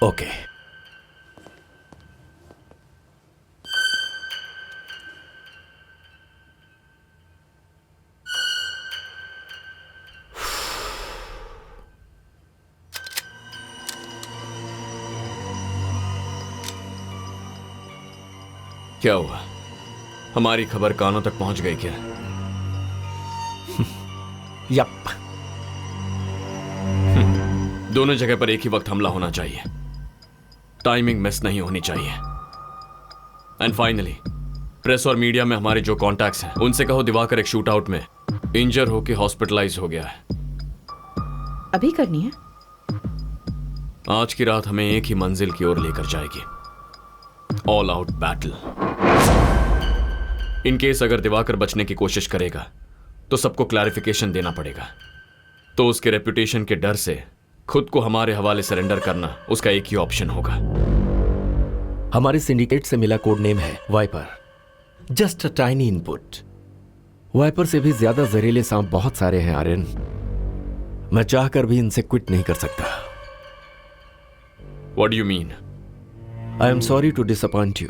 Okay. क्या हुआ? हमारी खबर कानों तक पहुंच गई क्या? यप। दोनों जगह पर एक ही वक्त हमला होना चाहिए, टाइमिंग मिस नहीं होनी चाहिए। एंड फाइनली प्रेस और मीडिया में हमारे जो कॉन्टैक्ट्स हैं उनसे कहो दिवाकर एक शूट आउट में इंजर होकर हॉस्पिटलाइज हो गया है। अभी करनी है? आज की रात हमें एक ही मंजिल की ओर लेकर जाएगी, all out battle. In case अगर दिवाकर बचने की कोशिश करेगा तो सबको क्लैरिफिकेशन देना पड़ेगा, तो उसके रेपुटेशन के डर से खुद को हमारे हवाले सरेंडर करना उसका एक ही ऑप्शन होगा। हमारे सिंडिकेट से मिला कोड नेम है viper. Just a tiny input. Viper से भी ज्यादा जहरीले सांप बहुत सारे हैं आर्यन। मैं चाहकर भी इनसे क्विट नहीं कर सकता। What do you mean? I am sorry to disappoint you.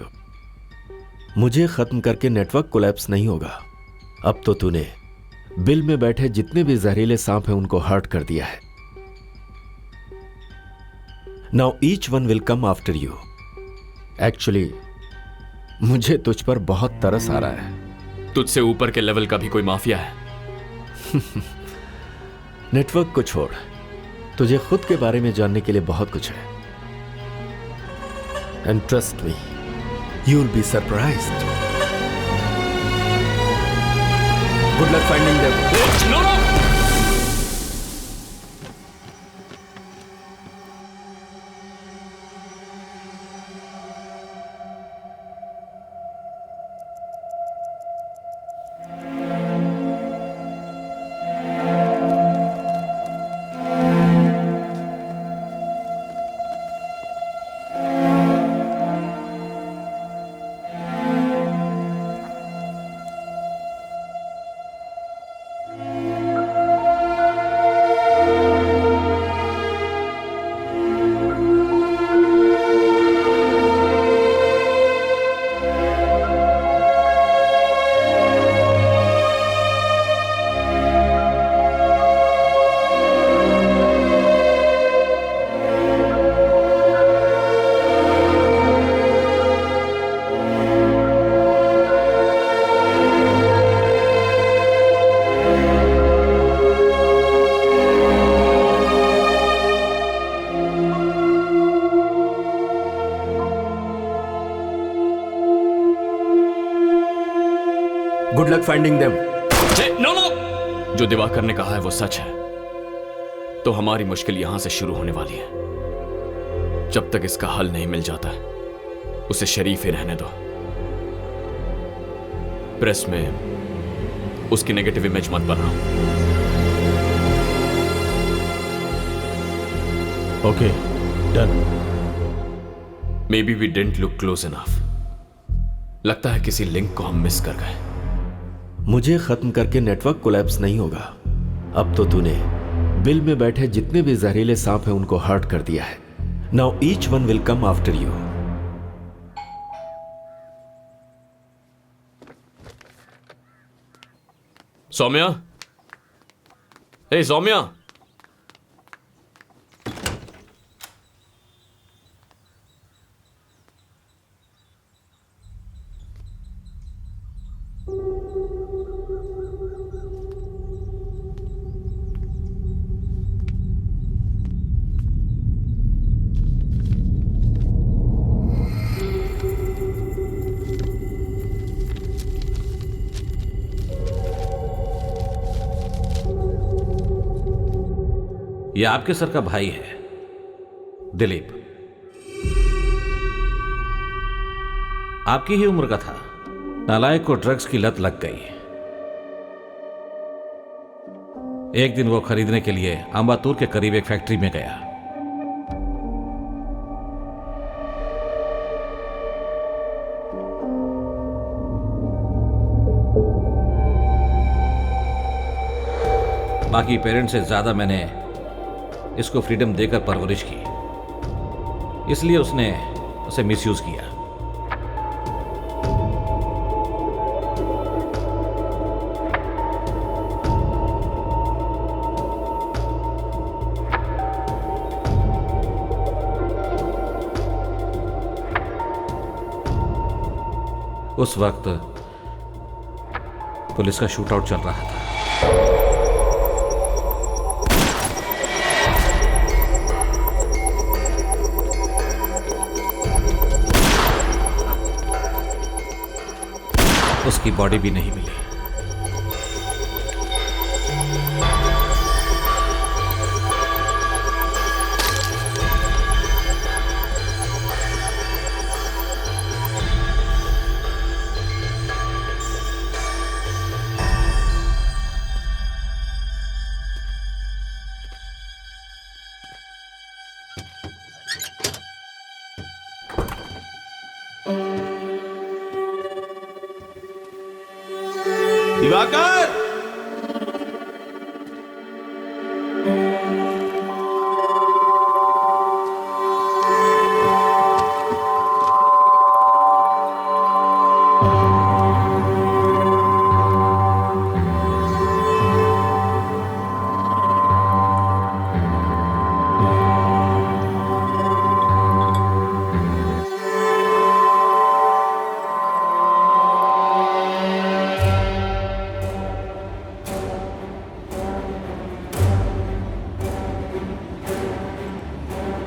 मुझे खत्म करके नेटवर्क कोलैप्स नहीं होगा। अब तो तूने बिल में बैठे जितने भी जहरीले सांप हैं उनको हर्ट कर दिया है। Now each one will come after you. Actually मुझे तुझ पर बहुत तरस आ रहा है। तुझसे ऊपर के लेवल का भी कोई माफिया है? नेटवर्क को छोड़, तुझे खुद के बारे में जानने के लिए बहुत कुछ है। And trust me, you will be surprised. Good luck finding them. No no! Good luck finding them. No no! जो दिवाकर ने कहा है वो सच है, तो हमारी मुश्किल यहां से शुरू होने वाली है। जब तक इसका हल नहीं मिल जाता उसे शरीफ ही रहने दो। प्रेस में उसकी नेगेटिव इमेज मत बनाओ। Okay, done. Maybe we didn't look close enough. लगता है किसी लिंक को हम मिस कर गए। मुझे खत्म करके नेटवर्क कोलैप्स नहीं होगा। अब तो तूने बिल में बैठे जितने भी जहरीले सांप हैं उनको हर्ट कर दिया है। Now each one will come after you. Saumya, hey Saumya, यह आपके सर का भाई है, दिलीप। आपकी ही उम्र का था। नालायक को ड्रग्स की लत लग गई। एक दिन वो खरीदने के लिए अंबातूर के करीब एक फैक्ट्री में गया। बाकी पेरेंट्स से ज्यादा मैंने इसको फ्रीडम देकर परवरिश की। इसलिए उसने उसे मिसयूज किया। उस वक्त पुलिस का शूटआउट चल रहा था। उसकी बॉडी भी नहीं मिली। दिवाकर,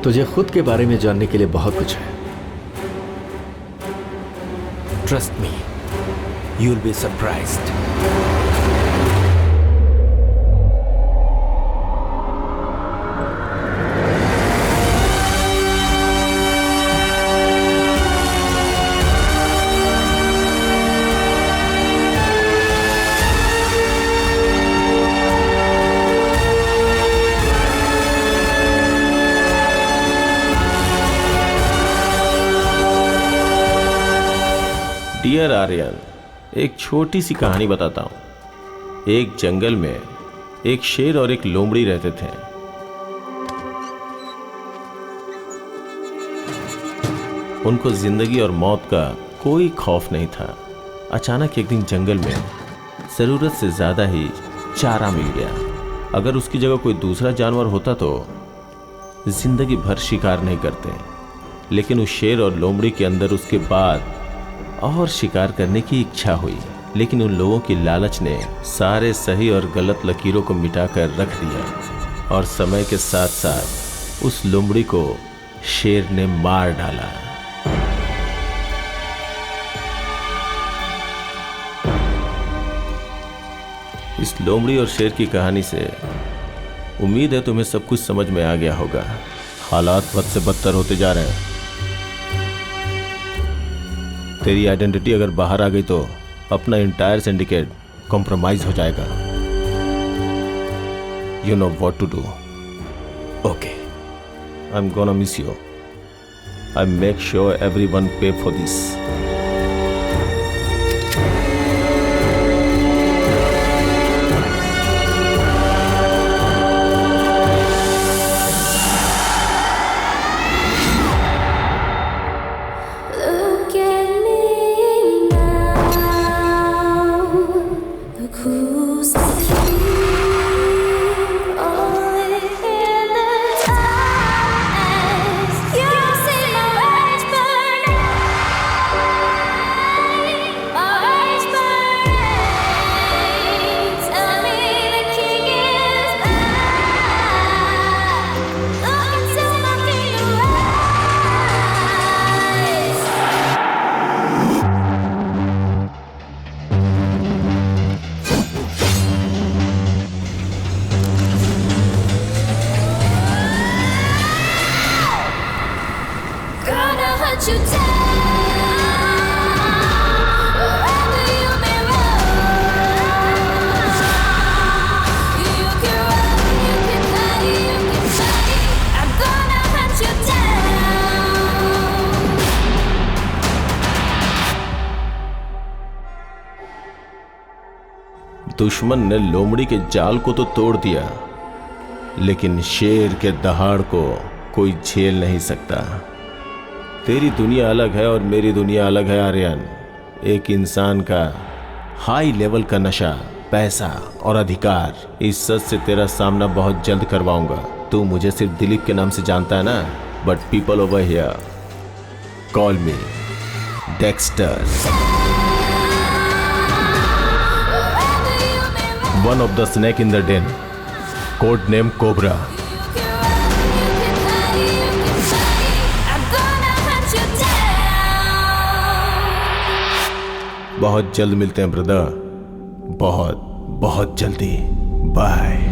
तुझे खुद के बारे में जानने के लिए बहुत कुछ है। Trust me, you will be surprised. Dear Aryan, एक छोटी सी कहानी बताता हूं। एक जंगल में एक शेर और एक लोमड़ी रहते थे। उनको जिंदगी और मौत का कोई खौफ नहीं था। अचानक एक दिन जंगल में जरूरत से ज्यादा ही चारा मिल गया। अगर उसकी जगह कोई दूसरा जानवर होता तो जिंदगी भर शिकार नहीं करते, लेकिन उस शेर और लोमड़ी के अंदर उसके बाद और शिकार करने की इच्छा हुई। लेकिन उन लोगों की लालच ने सारे सही और गलत लकीरों को मिटाकर रख दिया और समय के साथ साथ उस लोमड़ी को शेर ने मार डाला। इस लोमड़ी और शेर की कहानी से उम्मीद है तुम्हें सब कुछ समझ में आ गया होगा। हालात बद से बदतर होते जा रहे हैं। तेरी आइडेंटिटी अगर बाहर आ गई तो अपना इंटायर सिंडिकेट कॉम्प्रोमाइज हो जाएगा। You know what to do. Okay, I am gonna miss you. I make sure everyone pay for this. दुश्मन ने लोमड़ी के जाल को तो तोड़ दिया, लेकिन शेर के दहाड़ को कोई झेल नहीं सकता। तेरी दुनिया अलग है और मेरी दुनिया अलग है आर्यन। एक इंसान का हाई लेवल का नशा, पैसा और अधिकार, इस सच से तेरा सामना बहुत जल्द करवाऊंगा। तू मुझे सिर्फ दिलीप के नाम से जानता है ना, but people over here call me Dexter, one of the snake in the den, code name cobra. बहुत जल्द मिलते हैं ब्रदर, बहुत बहुत जल्दी। बाय।